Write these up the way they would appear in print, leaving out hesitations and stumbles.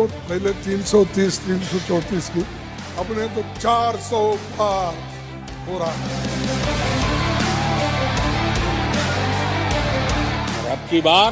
तो पहले 330 334 की, अपने तो 400 पार हो रहा है। और अब की बार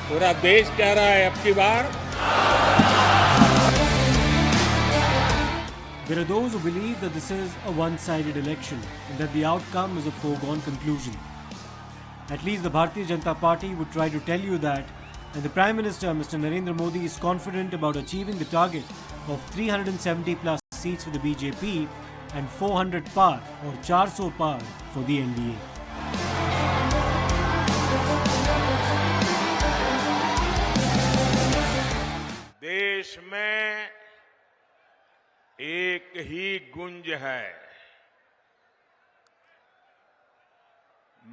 पूरा देश कह रहा है अब की बार। There are those who believe that this is a one-sided election and that the outcome is a foregone conclusion. At least the Bharatiya Janata Party would try to tell you that, and the Prime Minister, Mr. Narendra Modi, is confident about achieving the target of 370 plus seats for the BJP and 400 par or 400 par for the NDA. देश में एक ही गुंज है।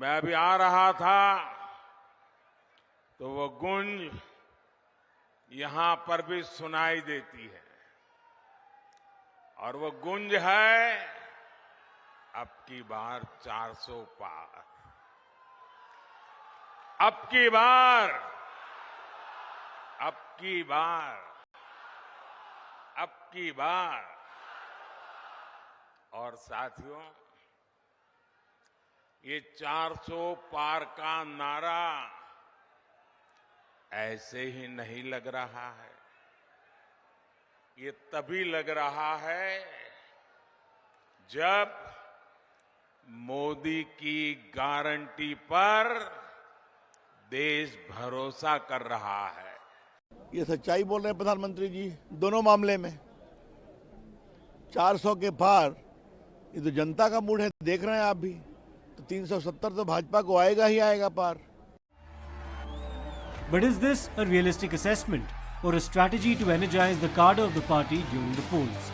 मैं अभी आ रहा था तो वो गुंज यहां पर भी सुनाई देती है, और वो गुंज है अब की बार 400 पार, अब की बार, अब की बार, अब की बार। और साथियों, ये 400 पार का नारा ऐसे ही नहीं लग रहा है, ये तभी लग रहा है जब मोदी की गारंटी पर देश भरोसा कर रहा है। ये सच्चाई बोल रहे हैं प्रधानमंत्री जी दोनों मामले में। 400 के पार ये तो जनता का मूड है, देख रहे हैं आप भी। तो 370 तो भाजपा को आएगा ही आएगा पार। But is this a realistic assessment or a strategy to energize the cadre of the party during the polls?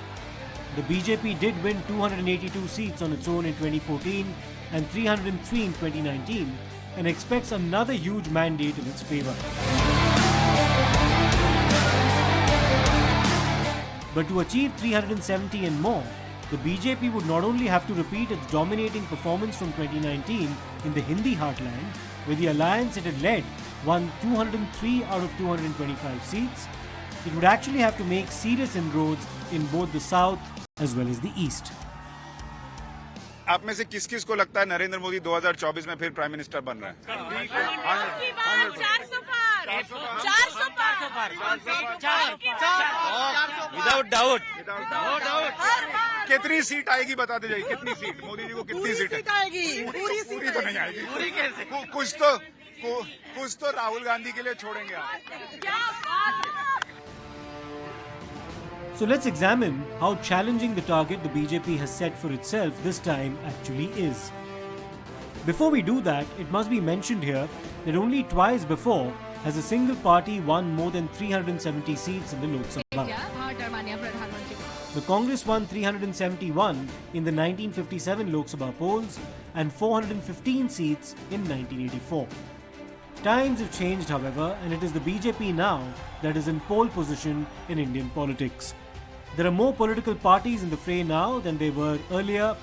The BJP did win 282 seats on its own in 2014 and 303 in 2019 and expects another huge mandate in its favor. But to achieve 370 and more, the BJP would not only have to repeat its dominating performance from 2019 in the Hindi heartland, where the alliance it had led won 203 out of 225 seats, it would actually have to make serious inroads in both the south as well as the east. आप में से किस किस को लगता है नरेंद्र मोदी 2024 में फिर प्राइम मिनिस्टर बन रहे हैं? 400 पार विदाउट डाउट। कितनी सीट आएगी बताते जाइए, कितनी सीट मोदी जी को, कितनी सीट आएगी? पूरी पूरी तो नहीं आएगी, पूरी कैसे? कुछ तो राहुल गांधी के लिए छोड़ेंगे आप। So let's examine how challenging the target the BJP has set for itself this time actually is. Before we do that, it must be mentioned here that only twice before has a single party won more than 370 seats in the Lok Sabha. The Congress won 371 in the 1957 Lok Sabha polls and 415 seats in 1984. Times have changed, however, and it is the BJP now that is in pole position in Indian politics. There are more political parties in the fray now than there were earlier,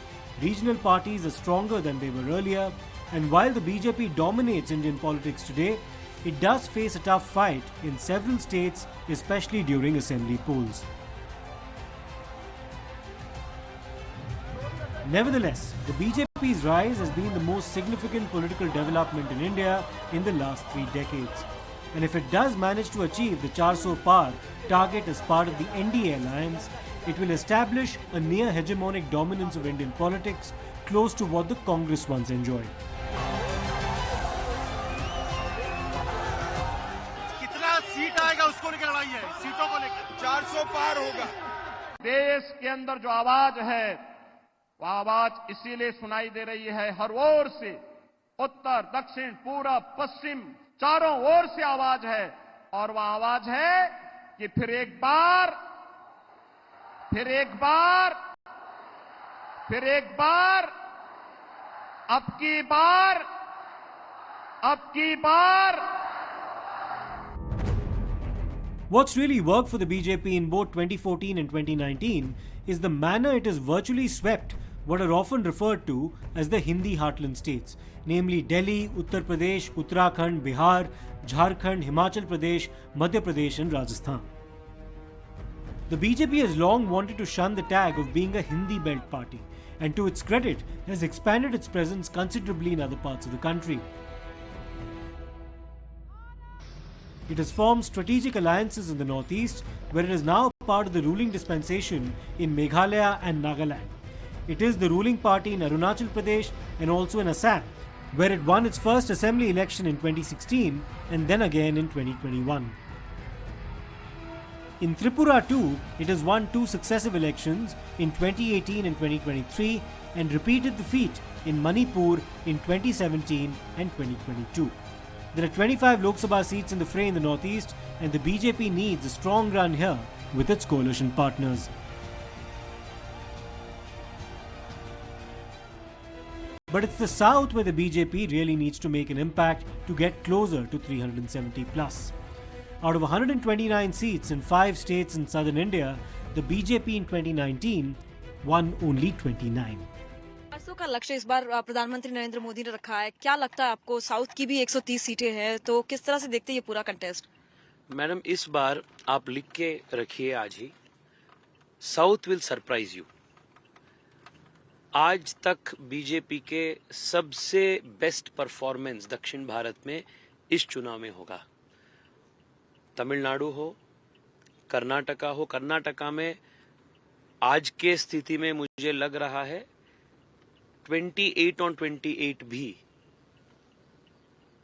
regional parties are stronger than they were earlier, and while the BJP dominates Indian politics today, it does face a tough fight in several states, especially during assembly polls. Nevertheless, the BJP's rise has been the most significant political development in India in the last 3 decades. And if it does manage to achieve the 400 par target as part of the NDA alliance, it will establish a near hegemonic dominance of Indian politics close to what the Congress once enjoyed. कितना seat आएगा उसको लेकर लड़ाई है, सीटों को लेकर। 400 पार होगा। देश के अंदर जो आवाज है, वो आवाज इसीलिए सुनाई दे रही है हर ओर से, उत्तर, दक्षिण, पूरब, पश्चिम, चारों ओर से आवाज है। और वह आवाज है कि फिर एक बार, अब की बार। What's really worked for the BJP in both 2014 and 2019 is the manner it has virtually swept what are often referred to as the Hindi heartland states, namely Delhi, Uttar Pradesh, Uttarakhand, Bihar, Jharkhand, Himachal Pradesh, Madhya Pradesh and Rajasthan. The BJP has long wanted to shun the tag of being a Hindi belt party, and to its credit has expanded its presence considerably in other parts of the country. It has formed strategic alliances in the northeast, where it is now part of the ruling dispensation in Meghalaya and Nagaland. It is the ruling party in Arunachal Pradesh and also in Assam, where it won its first assembly election in 2016 and then again in 2021. In Tripura too, it has won 2 successive elections in 2018 and 2023 and repeated the feat in Manipur in 2017 and 2022. There are 25 Lok Sabha seats in the fray in the northeast, and the BJP needs a strong run here with its coalition partners. But it's the south where the BJP really needs to make an impact to get closer to 370 plus. Out of 129 seats in 5 states in southern India, the BJP in 2019 won only 29. 400 का लक्ष्य इस बार प्रधानमंत्री नरेंद्र मोदी ने रखा है। क्या लगता है आपको, साउथ की भी 130 सीटें हैं, तो किस तरह से देखते हैं ये पूरा कंटेस्ट? मैडम, इस बार आप लिख के रखिए आज ही, साउथ विल सरप्राइज यू। आज तक बीजेपी के सबसे बेस्ट परफॉर्मेंस दक्षिण भारत में इस चुनाव में होगा। तमिलनाडु हो, कर्नाटका हो, कर्नाटका में आज के स्थिति में मुझे लग रहा है 28 on 28 भी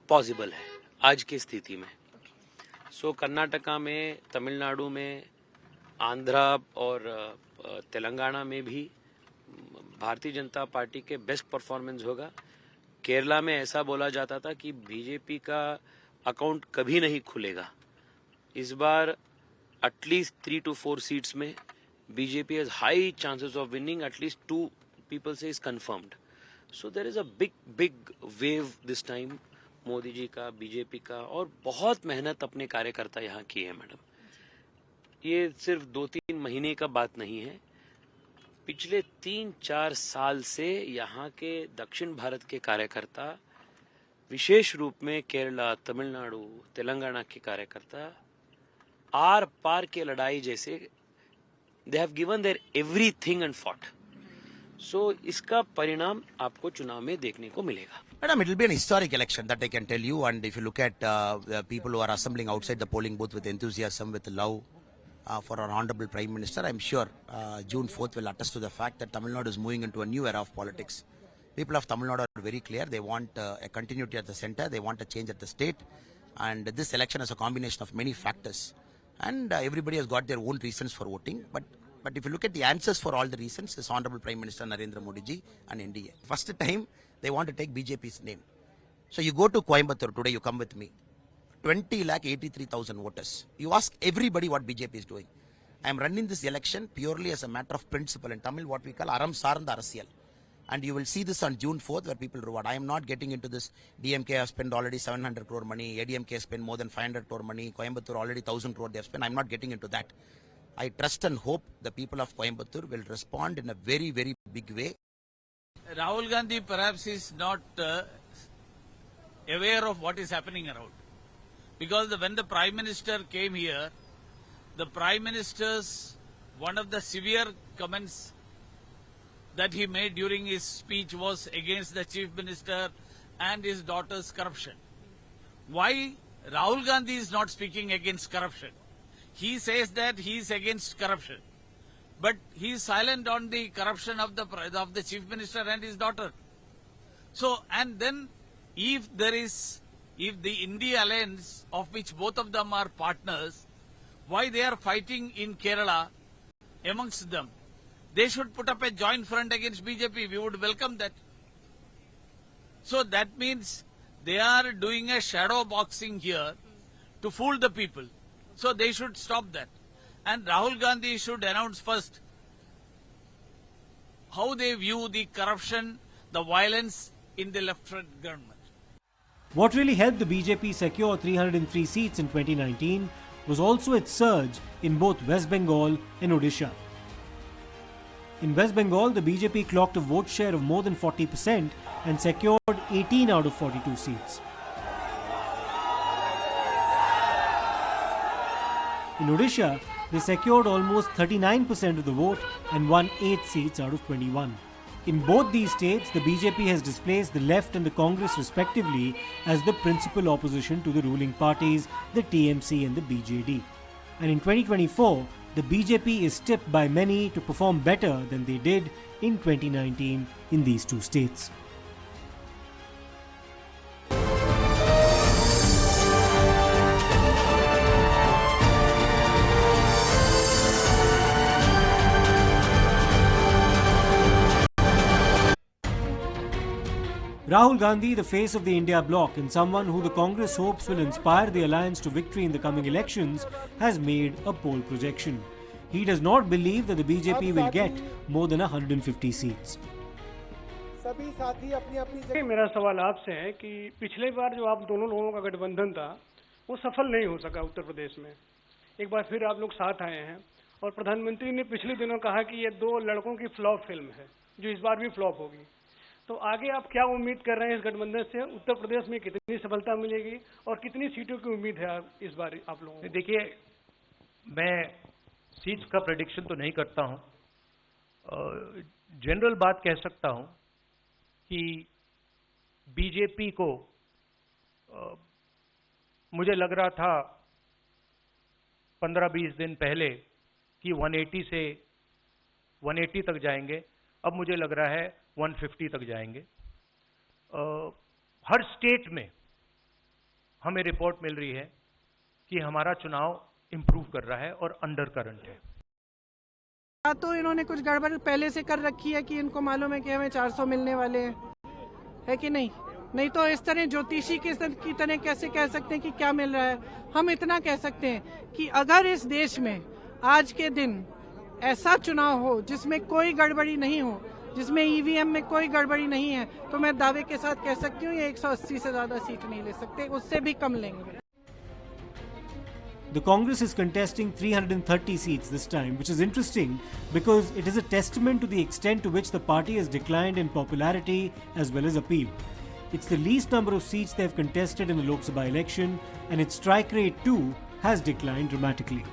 पॉसिबल है आज की स्थिति में। सो कर्नाटका में, तमिलनाडु में, आंध्रा और तेलंगाना में भी भारतीय जनता पार्टी के बेस्ट परफॉर्मेंस होगा। केरला में ऐसा बोला जाता था कि बीजेपी का अकाउंट कभी नहीं खुलेगा। इस बार एटलीस्ट 3 to 4 सीट्स में BJP has high chances of winning, at least 2 people say is confirmed. So there is a big wave this time Modi ji का, बीजेपी का, और बहुत मेहनत अपने कार्यकर्ता यहाँ की है मैडम। ये सिर्फ 2-3 महीने का बात नहीं है, पिछले 3-4 साल से यहाँ के दक्षिण भारत के कार्यकर्ता, विशेष रूप में केरला, तमिलनाडु, तेलंगाना के कार्यकर्ता आर पार के लड़ाई जैसे they have given their everything and fought. So, इसका परिणाम आपको चुनाव में देखने को मिलेगा। Madam, it will be an historic election, that I can tell you. And if you look at the people who are assembling outside the polling booth with enthusiasm, with love for our Honorable Prime Minister, I'm sure June 4th will attest to the fact that Tamil Nadu is moving into a new era of politics. People of Tamil Nadu are very clear. They want a continuity at the center. They want a change at the state. And this election is a combination of many factors. And everybody has got their own reasons for voting. But if you look at the answers for all the reasons, this Honorable Prime Minister Narendra Modi ji and NDA. First time, they want to take BJP's name. So you go to Coimbatore today, you come with me. 20,83,000 voters. You ask everybody what BJP is doing. I am running this election purely as a matter of principle. In Tamil, what we call Aram Saranda Arasiyal. And you will see this on June 4th where people reward. I am not getting into this. DMK has spent already 700 crore money. ADMK has spent more than 500 crore money. Coimbatore already 1,000 crore they have spent. I am not getting into that. I trust and hope the people of Coimbatore will respond in a very, very big way. Rahul Gandhi perhaps is not aware of what is happening around. Because when the Prime Minister came here, the Prime Minister's, one of the severe comments that he made during his speech was against the Chief Minister and his daughter's corruption. Why Rahul Gandhi is not speaking against corruption? He says that he is against corruption, but he is silent on the corruption of the Chief Minister and his daughter. So, and then if the India Alliance, of which both of them are partners, why they are fighting in Kerala amongst them? They should put up a joint front against BJP. We would welcome that. So that means they are doing a shadow boxing here to fool the people. So they should stop that. And Rahul Gandhi should announce first how they view the corruption, the violence in the left-front government. What really helped the BJP secure 303 seats in 2019 was also its surge in both West Bengal and Odisha. In West Bengal, the BJP clocked a vote share of more than 40% and secured 18 out of 42 seats. In Odisha, they secured almost 39% of the vote and won 8 seats out of 21. In both these states, the BJP has displaced the left and the Congress respectively as the principal opposition to the ruling parties, the TMC and the BJD. And in 2024, the BJP is tipped by many to perform better than they did in 2019 in these two states. Rahul Gandhi, the face of the India bloc and someone who the Congress hopes will inspire the alliance to victory in the coming elections, has made a poll projection. He does not believe that the BJP will get more than 150 seats. मेरा सवाल आपसे है कि पिछले बार जो आप दोनों लोगों का गठबंधन था वो सफल नहीं हो सका उत्तर प्रदेश में। एक बार फिर आप लोग साथ आए हैं और प्रधानमंत्री ने पिछले दिनों कहा कि ये दो लड़कों की फ्लॉप फिल्म है जो इस बार भी फ्लॉप होगी। तो आगे आप क्या उम्मीद कर रहे हैं इस गठबंधन से? उत्तर प्रदेश में कितनी सफलता मिलेगी और कितनी सीटों की उम्मीद है इस बार आप लोगों को? देखिए, मैं सीट्स का प्रेडिक्शन तो नहीं करता हूं। जनरल बात कह सकता हूं कि बीजेपी को मुझे लग रहा था 15-20 दिन पहले कि 180 से 180 तक जाएंगे, अब मुझे लग रहा है 150 तक जाएंगे। हर स्टेट में हमें रिपोर्ट मिल रही है कि हमारा चुनाव इंप्रूव कर रहा है और अंडर करंट है। तो इन्होंने कुछ गड़बड़ पहले से कर रखी है कि इनको मालूम है कि हमें 400 मिलने वाले हैं, है कि नहीं? नहीं तो इस तरह ज्योतिषी की तरह कैसे कह सकते हैं कि क्या मिल रहा है? हम इतना कह सकते हैं कि अगर इस देश में आज के दिन ऐसा चुनाव हो जिसमें कोई गड़बड़ी नहीं हो, जिसमें ईवीएम में कोई गड़बड़ी नहीं है, तो मैं दावे के साथ कह सकती हूँ ये 180 से ज्यादा सीट नहीं ले सकते, उससे भी कम लेंगे। The Congress is contesting 330 seats this time, which is interesting because it is a testament to the extent to which the party has declined in popularity as well as appeal. It's the least number of seats they have contested in the Lok Sabha election, and its strike rate too has declined dramatically.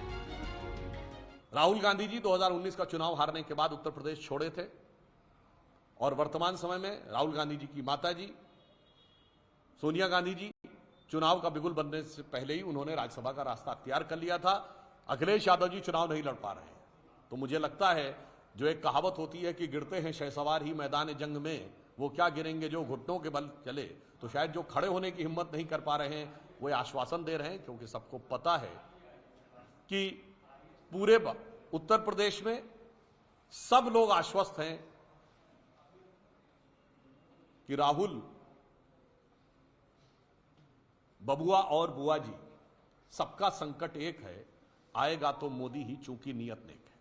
Rahul Gandhi ji 2019 का चुनाव हारने के बाद उत्तर प्रदेश छोड़े थे और वर्तमान समय में राहुल गांधी जी की माताजी सोनिया गांधी जी चुनाव का बिगुल बनने से पहले ही उन्होंने राज्यसभा का रास्ता अख्तियार कर लिया था। अखिलेश यादव जी चुनाव नहीं लड़ पा रहे हैं, तो मुझे लगता है जो एक कहावत होती है कि गिरते हैं शहसवार ही मैदान जंग में, वो क्या गिरेंगे जो घुटनों के बल चले। तो शायद जो खड़े होने की हिम्मत नहीं कर पा रहे हैं वो आश्वासन दे रहे हैं, क्योंकि सबको पता है कि पूरे उत्तर प्रदेश में सब लोग आश्वस्त हैं कि राहुल, बबुआ और बुआ जी सबका संकट एक है, आएगा तो मोदी ही, चूंकि नियत नेक है।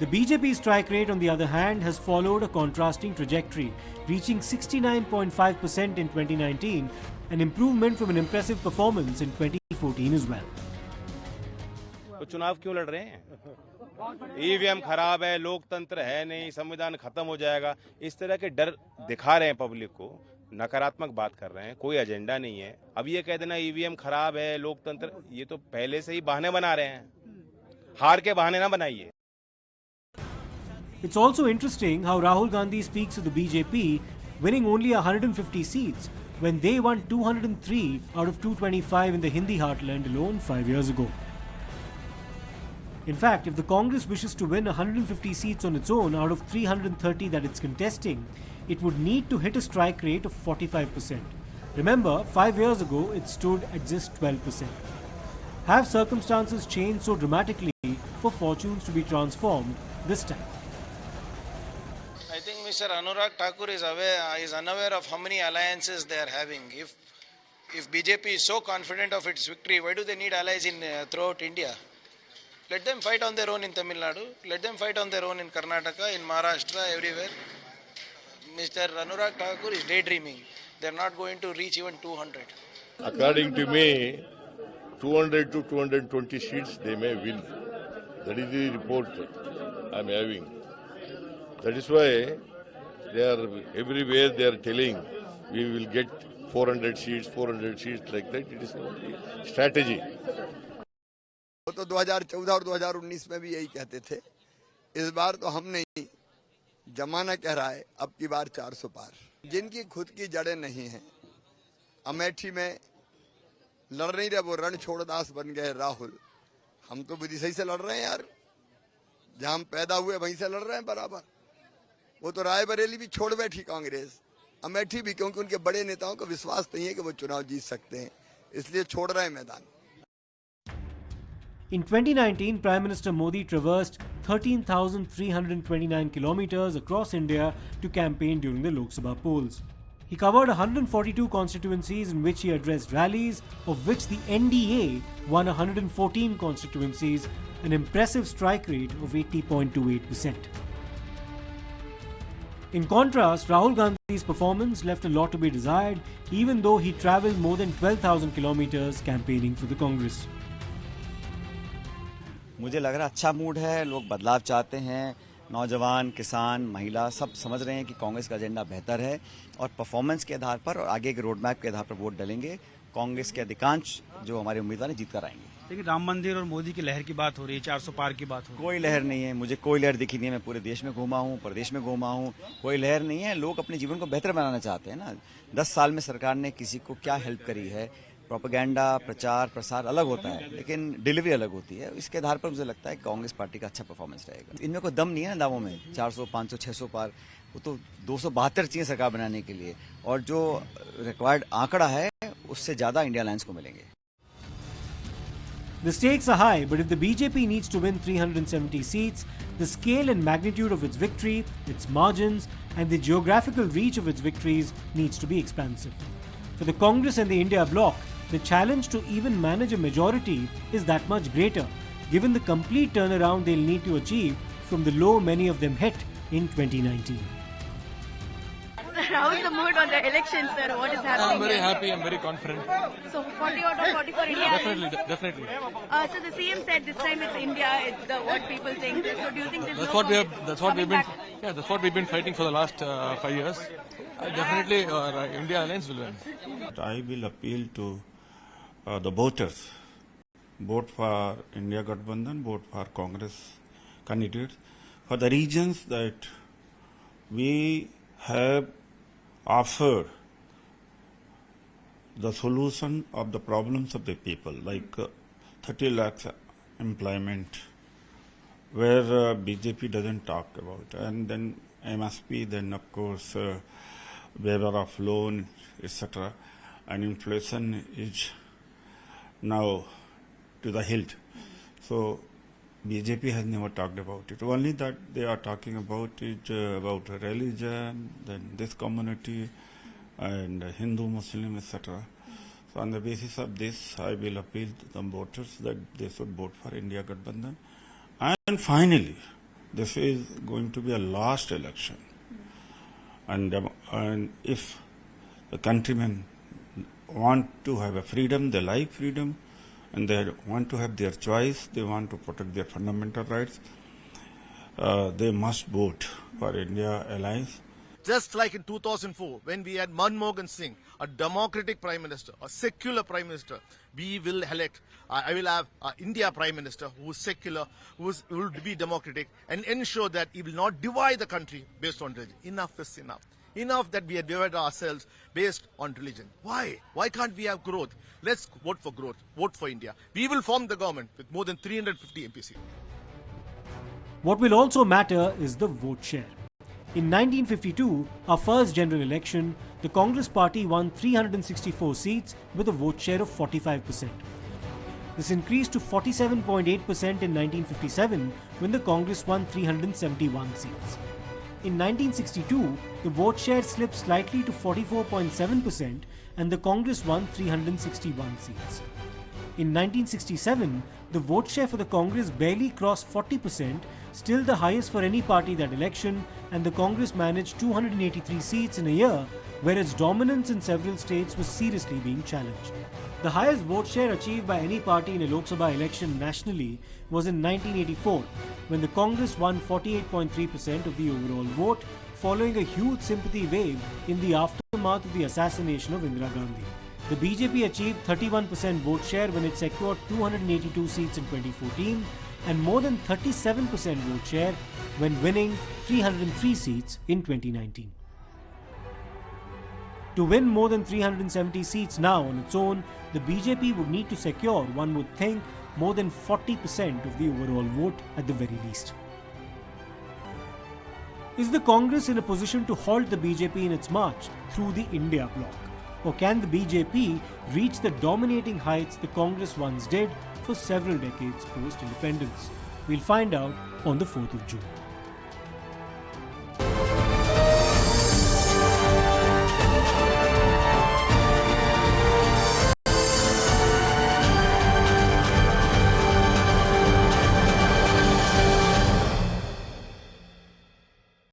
The BJP strike rate, on the other hand, has followed a contrasting trajectory, reaching 69.5% in 2019, an improvement from an impressive performance in 2014 as well. तो चुनाव क्यों लड़ रहे हैं? ईवीएम खराब है, लोकतंत्र है नहीं, संविधान खत्म हो जाएगा, इस तरह के डर दिखा रहे हैं पब्लिक को, नकारात्मक बात कर रहे हैं, कोई एजेंडा नहीं है। अब ये कह देना ईवीएम खराब है, लोकतंत्र, ये तो पहले से ही बहाने बना रहे हैं, हार के बहाने ना बनाइए। It's also interesting how Rahul Gandhi speaks of the BJP winning only 150 seats when they won 203 out of 225 in the Hindi heartland alone 5 years ago. In fact, if the Congress wishes to win 150 seats on its own out of 330 that it's contesting, it would need to hit a strike rate of 45%. Remember, 5 years ago it stood at just 12%. Have circumstances changed so dramatically for fortunes to be transformed this time? I think Mr. Anurag Thakur is unaware of how many alliances they are having. If BJP is so confident of its victory, why do they need allies in throughout India? Let them fight on their own in Tamil Nadu. Let them fight on their own in Karnataka, in Maharashtra, everywhere. Mr. Anurag Thakur is daydreaming. They are not going to reach even 200. According to me, 200 to 220 seats they may win. That is the report. I'm having. That is why they are everywhere they are telling we will get 400 seats like that. It is only strategy. वो तो 2014 और 2019 में भी यही कहते थे. इस बार तो हम नहीं, जमाना कह रहा है अब की बार 400 पार. जिनकी खुद की जड़ें नहीं हैं, अमेठी में लड़ नहीं रहे, वो रण छोड़दास बन गए राहुल. हम तो विधि सही से लड़ रहे हैं यार, जहां हम पैदा हुए वहीं से लड़ रहे हैं बराबर. वो तो रायबरेली भी छोड़ बैठी कांग्रेस, अमेठी भी, क्योंकि उनके बड़े नेताओं को विश्वास नहीं है कि वो चुनाव जीत सकते हैं, इसलिए छोड़ रहे हैं मैदान. In 2019, Prime Minister Modi traversed 13,329 kilometers across India to campaign during the Lok Sabha polls. He covered 142 constituencies in which he addressed rallies, of which the NDA won 114 constituencies, an impressive strike rate of 80.28%. In contrast, Rahul Gandhi's performance left a lot to be desired, even though he travelled more than 12,000 kilometers campaigning for the Congress. मुझे लग रहा है अच्छा mood है, लोग बदलाव चाहते हैं, नौजवान, किसान, महिला सब समझ रहे हैं कि कांग्रेस का एजेंडा बेहतर है और परफॉर्मेंस के आधार पर और आगे के रोड मैप के आधार पर वोट डालेंगे. कांग्रेस के अधिकांश जो हमारे उम्मीदवार हैं जीत कर आएंगे. लेकिन राम मंदिर और मोदी की लहर की बात हो रही है, 400 पार की बात हो रही है. कोई लहर नहीं है, मुझे कोई लहर दिखी नहीं है. मैं पूरे देश में घूमा हूँ, प्रदेश में घूमा हूँ, कोई लहर नहीं है. लोग अपने जीवन को बेहतर बनाना चाहते हैं ना. 10 साल में सरकार ने किसी को क्या हेल्प करी है. प्रोपेगेंडा, प्रचार प्रसार अलग होता है, लेकिन डिलीवरी अलग होती है. इसके आधार पर मुझे लगता है कांग्रेस पार्टी का अच्छा परफॉर्मेंस रहेगा. इनमें कोई दम नहीं है ना दावों में. 400, 500, 600 पार, वो तो 272 चाहिए सरकार बनाने के लिए, और जो रिक्वायर्ड आंकड़ा है उससे ज्यादा इंडिया अलायंस को मिलेंगे. The stakes are high, but if the BJP needs to win 370 seats, the scale and magnitude of its victory, its margins, and the geographical reach of its victories needs to be expansive. For the Congress and the India bloc, the challenge to even manage a majority is that much greater, given the complete turnaround they'll need to achieve from the low many of them hit in 2019. How is the mood on the elections, sir? What is happening? I'm very happy. I'm very confident. So 40 out of 40 for India. Definitely. So the CM said this time it's India. It's what people think. So do you think this? That's what we've been fighting for the last 5 years. Definitely, India Alliance will win. I will appeal to the voters, vote for India Gathbandhan, vote for Congress candidates, for the regions that we have offered the solution of the problems of the people, like 30 lakhs employment, where BJP doesn't talk about, and then MSP, then of course waiver of loan, etc. And inflation is now to the hilt. So BJP has never talked about it. Only that they are talking about it about religion, then this community, and Hindu, Muslim, etc. So on the basis of this, I will appeal to the voters that they should vote for India Gathbandhan. And finally, this is going to be a last election. And if the countrymen want to have a freedom, they like freedom, and they want to have their choice, they want to protect their fundamental rights, they must vote for India Alliance. Just like in 2004, when we had Manmohan Singh, a democratic prime minister, a secular prime minister, we will elect, I will have India prime minister who is secular, who will be democratic, and ensure that he will not divide the country based on religion. Enough is enough. Enough that we have divided ourselves based on religion. Why? Why can't we have growth? Let's vote for growth. Vote for India. We will form the government with more than 350 MPs. What will also matter is the vote share. In 1952, our first general election, the Congress party won 364 seats with a vote share of 45%. This increased to 47.8% in 1957 when the Congress won 371 seats. In 1962, the vote share slipped slightly to 44.7% and the Congress won 361 seats. In 1967, the vote share for the Congress barely crossed 40%, still the highest for any party that election, and the Congress managed 283 seats in a year where its dominance in several states was seriously being challenged. The highest vote share achieved by any party in a Lok Sabha election nationally was in 1984, when the Congress won 48.3% of the overall vote, following a huge sympathy wave in the aftermath of the assassination of Indira Gandhi. The BJP achieved 31% vote share when it secured 282 seats in 2014 and more than 37% vote share when winning 303 seats in 2019. To win more than 370 seats now on its own, the BJP would need to secure, one would think, more than 40% of the overall vote at the very least. Is the Congress in a position to halt the BJP in its march through the India bloc? Or can the BJP reach the dominating heights the Congress once did for several decades post-independence? We'll find out on the 4th of June.